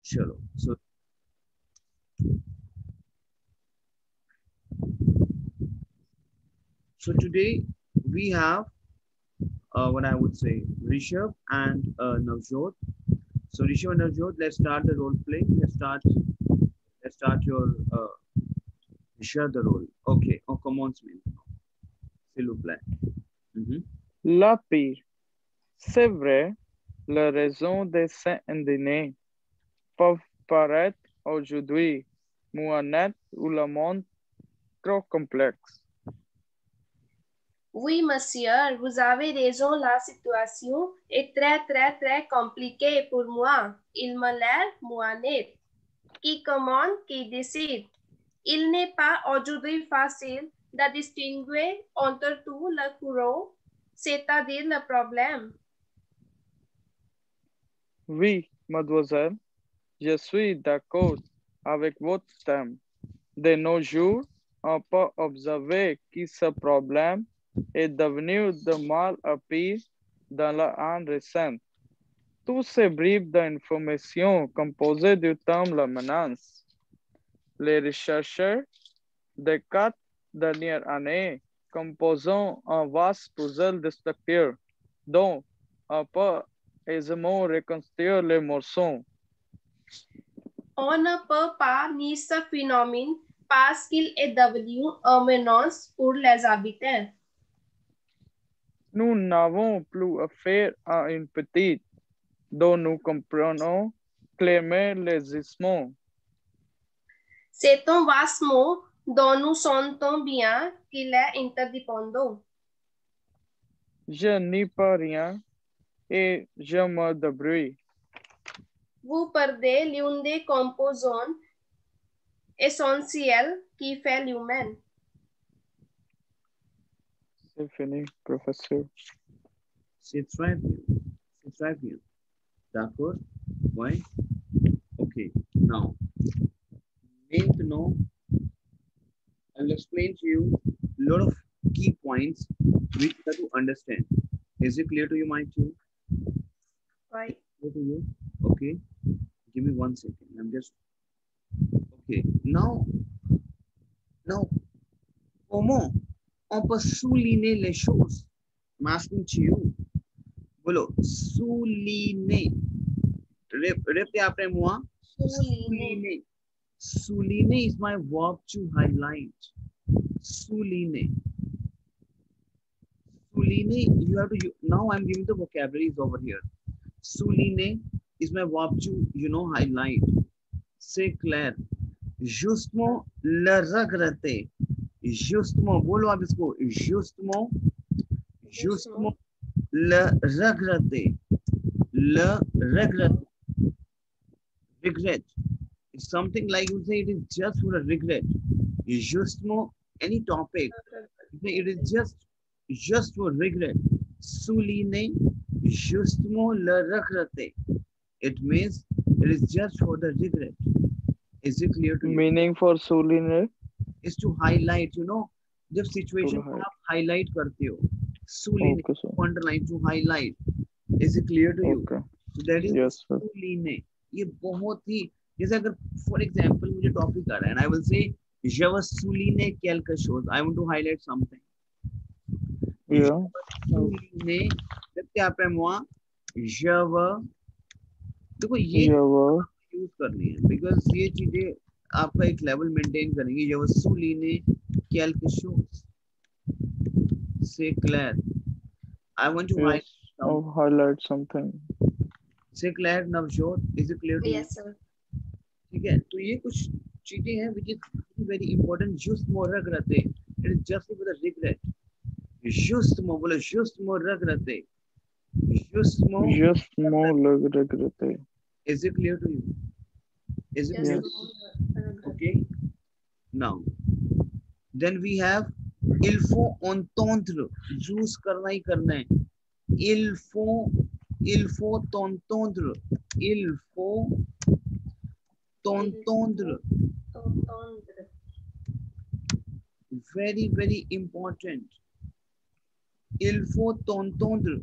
चलो, so today we have what I would say, Rishabh and Navjot. So Rishabh and Navjot, let's start the role play. Let's start your share the role. Okay. On commence maintenant, s'il vous plaît. Mhm. La pire, c'est vrai, la raison de Saint-Denis peuvent paraître aujourd'hui moyennettes ou le monde trop complexe. Oui, monsieur, vous avez raison, la situation est très, très, très compliquée pour moi. Il me l'air moinette. Qui commande, qui décide. Il n'est pas aujourd'hui facile de distinguer entre tout le courant, c'est-à-dire le problème. Oui, mademoiselle, je suis d'accord avec votre thème. De nos jours, on peut observer que ce problème est devenu de mal en pire dans l'an récent. Tous ces bribes d'informations composées du terme la menace. Les chercheurs des 4 dernières années composant un vaste puzzle de structures dont on peut aisément reconstruire les morceaux. On ne peut pas nier ce phénomène parce qu'il est devenu une menace pour les habitants. Nous n'avons plus affaire à une petite dont nous comprenons clairement les isthmes. C'est un vaste mot dont nous sentons bien qu'il est interdépendant. Je n'y peux rien et je me débrouille. Vous perdez l'une des composantes essentielles qui fait l'humain. C'est fini, professeur. C'est très bien. C'est très bien. D'accord? Ouais. Okay. Now, maintenant, I'll explain to you a lot of key points which you have to understand. Is it clear to you, my team? Right. Clear to you? Okay. Give me 1 second. I'm just okay. Now, comment on peut souligner les choses? I'm asking to you. Bolo, souligner. Répétez après moi. Souligner. Souligner is my verb to highlight. Souligner. Souligner, you have to, now I'm giving the vocabularies over here. Souligner is my verb to, highlight. C'est clair. Justement, le regretter. Justement, बोलो आप इसको. Justement, le regretter. Le regretter. Regret. It's something like you say it is just for a regret. Justement, any topic. It is just for regret. Souligner, justement le regretter. It means it is just for the regret. Is it clear to you? Meaning for souligner is to highlight, जब situation को आप highlight करते हो. Souligner, underline, to highlight. Is it clear to you? Okay. So that is yes, souligner. ये बहुत ही, जैसे अगर for example मुझे topic आ रहा है and I will say je veux souligner quelque chose. I want to highlight something. Yeah. souligner, क्या après moi, je veux, देखो ये यूज करनी है because ये चीजें आपका एक लेवल मेंटेन करेंगे. je veux souligner quelque chose. C'est clair. I want to highlight something. C'est clair, Navjot? Is it clear to you? Yes, sir. ठीक है, तो ये कुछ चीजें हैं which is very important. Justement regretter. It is just for the regret. Justement, बोलो justement regretter. Justement regretter. Is it clear to you? Is it clear? Okay. Now, then we have il faut entendre. Use करना ही करना है. Il faut t'entendre. Il faut t'entendre. Very, very important. Il faut t'entendre.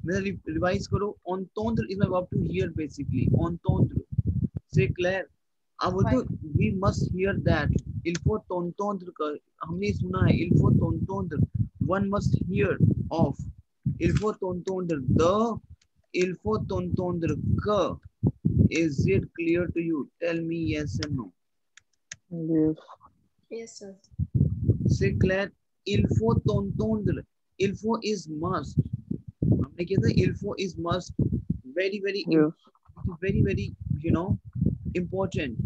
Revise करो. Entendre is my verb to hear basically. Entendre. C'est clair. अब वो तो we must hear that. Il faut t'entendre que हमने सुना है. Il faut t'entendre. One must hear of. Il faut t'entendre the. Il faut t'entendre que. Is it clear to you? Tell me yes and no. Yes. Yes, sir. C'est clair. Il faut t'entendre. Il faut is must. हमने किया था il faut is must. Very very Yes. very very important.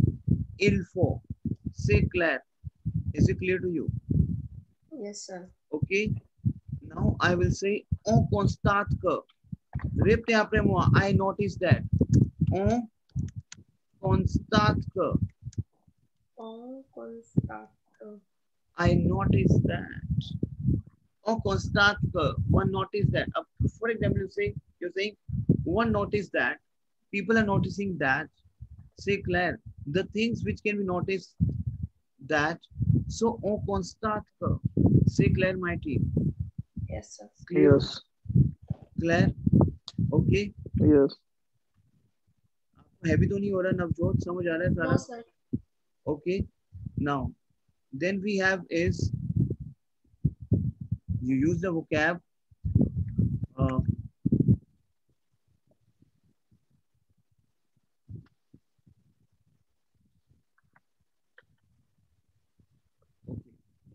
Il faut. C'est clair. Is it clear to you? Yes, sir. Okay. Now I will say on constate que. Répétez après moi. I notice that. On constate que. On constate. I notice that. On constate que. One notice that. For example, you're saying one notice that. People are noticing that. C'est clair. The things which can be noticed that. So on constate que. C'est clair, my team. Yes, sir. Clear? Yes. Claire? Okay. Yes. Heavy तो नहीं हो रहा नवजोत समझ आ रहा है No, सारा sir. okay now then we have is you use the vocab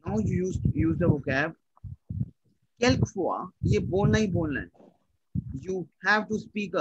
now you use the vocab quelquefois ये बोलना ही बोलना है you have to speak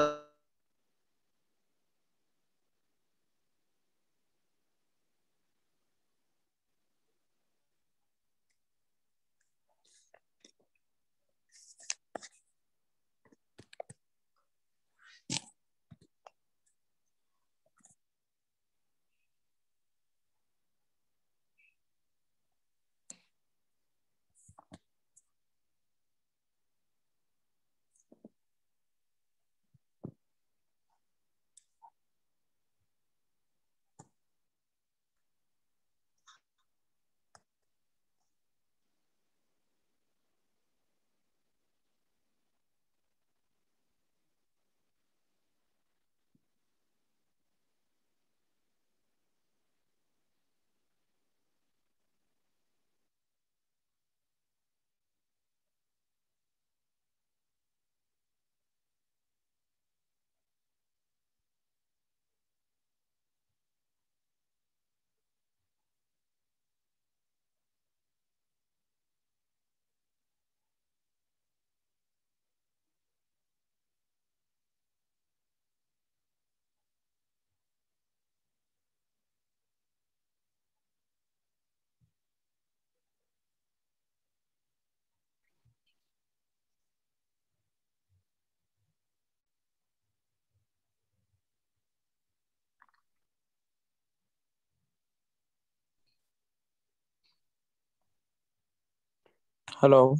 Hello.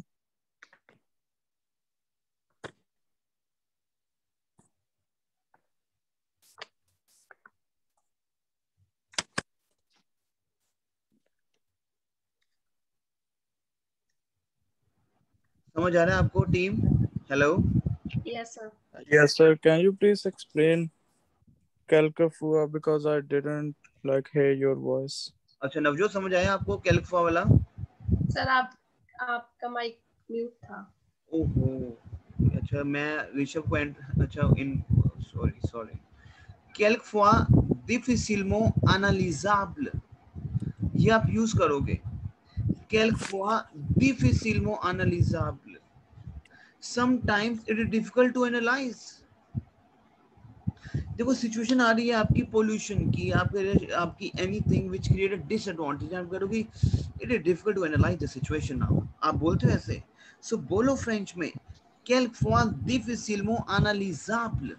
समझ आ रहा है आपको team hello Yes, sir. Yes, sir. Can you please explain quelquefois because I didn't hear your voice. अच्छा नवजोत समझ आया आपको कैल्कफा वाला सर आपका माइक म्यूट था ओहो अच्छा मैं ऋषभ को अच्छा इन सॉरी quelquefois difficilement analysable ये आप यूज करोगे quelquefois difficilement analysable sometimes it is difficult to analyze देखो सिचुएशन आ रही है आपकी पोल्यूशन की आपकी anything which create a disadvantage आप करोगे it is difficult to analyse the situation now आप बोलते हो ऐसे सो बोलो फ्रेंच में quelquefois difficilement analysable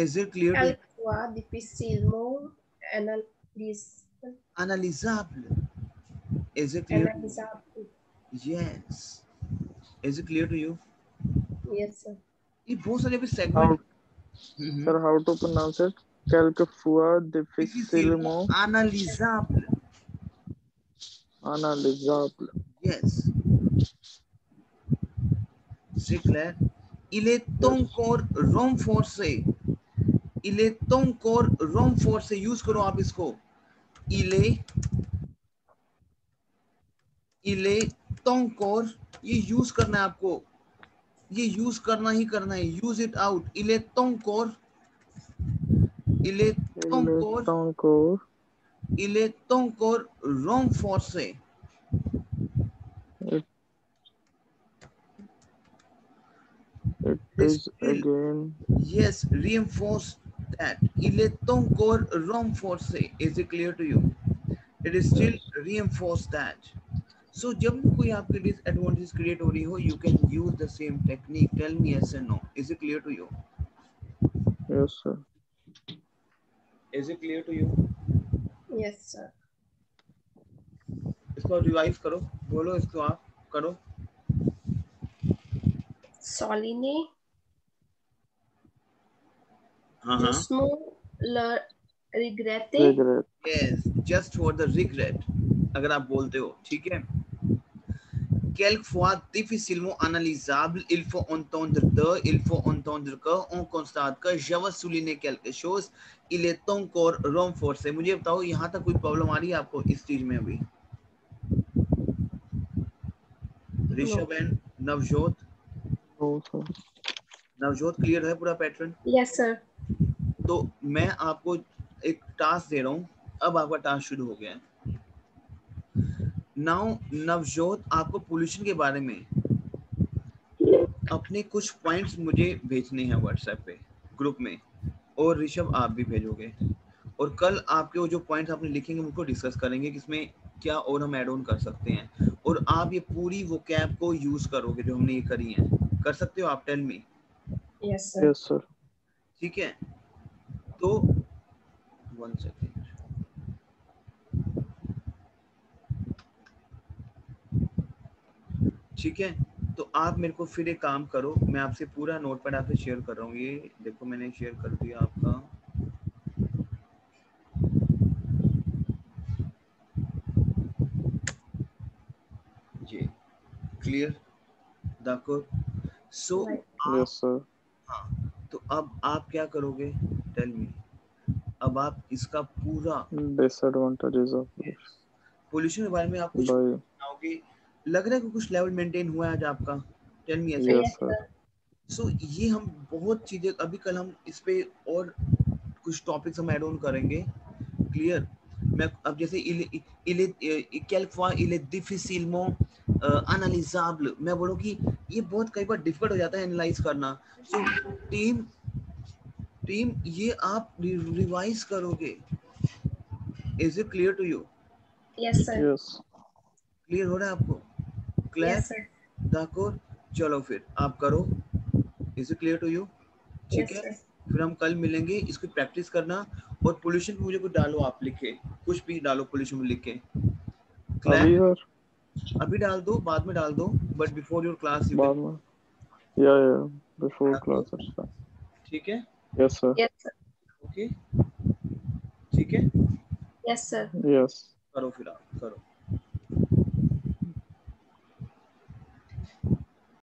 is it clear to quelquefois difficilement analysable is it clear analysable yes is it clear to you yes sir ये बहुत सारे भी segment Sir, how to pronounce it? Quelquefois difficilement analysable. Analysable. Yes. C'est clair. Il est encore renforcé इले तोंकोर रोम four से use करो आप इसको, इले तोंकोर, ये यूज करना है आपको, ये यूज करना ही करना है, यूज इट आउट। इले तोंकोर रोम फोर से, it is again yes, reinforce that. इले तोंकोर रोम फोर से, is it clear to you? It is still reinforce that. So जब कोई आपके disadvantage create हो रही हो, you can use the same technique. Tell me yes and no. Is it clear to you? yes sir Is it clear to you? Yes, sir. इसको revise करो, बोलो इसको आप करो। Soline, हाँ हाँ, justement le regretter. regret yes, just for the regret, अगर आप बोलते हो, ठीक है। Quelquefois dificilmente analisável, il faut entendre que on constate que je vais souligner quelque chose, il est encore renforcé। मुझे बताओ यहाँ तक कोई प्रॉब्लम आ रही है आपको इस चीज में अभी? Rishabh and Navjot, no sir Navjot clear है पूरा पैटर्न? Yes, sir. तो मैं आपको एक टास्क दे रहा हूँ, अब आपका टास्क शुरू हो गया है। नाउ नवजोत, आपको पोल्यूशन के बारे में अपने कुछ पॉइंट्स मुझे भेजने हैं व्हाट्सएप पे ग्रुप में, और ऋषभ आप भी भेजोगे, और कल आपके वो जो पॉइंट्स आपने लिखेंगे उनको डिस्कस करेंगे कि इसमें क्या और हम ऐड ऑन कर सकते हैं, और आप ये पूरी वो कैप को यूज करोगे जो हमने ये करी है। कर सकते हो आप? Tell me. Yes, sir. yes sir ठीक है, तो 1 सेकेंड, ठीक है। तो आप मेरे को फिर एक काम करो, मैं आपसे पूरा नोटपैड आपसे शेयर कर रहा हूँ, ये देखो मैंने शेयर कर दिया आपका। ये क्लियर दाको? सो yes sir हाँ, तो अब आप क्या करोगे? Tell me. अब आप इसका पूरा disadvantages of पोल्यूशन के बारे में आप कुछ by बताओगे? लग रहा है कि कुछ लेवल मेंटेन हुआ है आज आपका? Tell me. ऐसे yes sir सो ये हम बहुत चीजें अभी कल हम इस पे और कुछ टॉपिक्स हम ऐड ऑन करेंगे, क्लियर? मैं अब जैसे il est difficilement analysable, मैं बोलूँ कि ये बहुत कई बार डिफिकल्ट हो जाता है एनालाइज करना। सो टीम ये आप रिवाइज करोगे। Is it clear to you? Yes, sir. yes clear हो रहा है आपको? क्लियर? Yes, sir. दाकोर, चलो फिर आप करो। Is it clear to you? ठीक Yes, है, sir. फिर हम कल मिलेंगे, इसकी प्रैक्टिस करना, और पोल्यूशन मुझे कुछ डालो, आप लिखे कुछ भी डालो पोल्यूशन में लिख के। अभी सर अभी डाल दो, बाद में डाल दो, but before your class you बाद में yeah before class अच्छा ठीक है? yes sir Yes, sir. Okay, ठीक है, Yes, sir. yes करो फिर आप करो।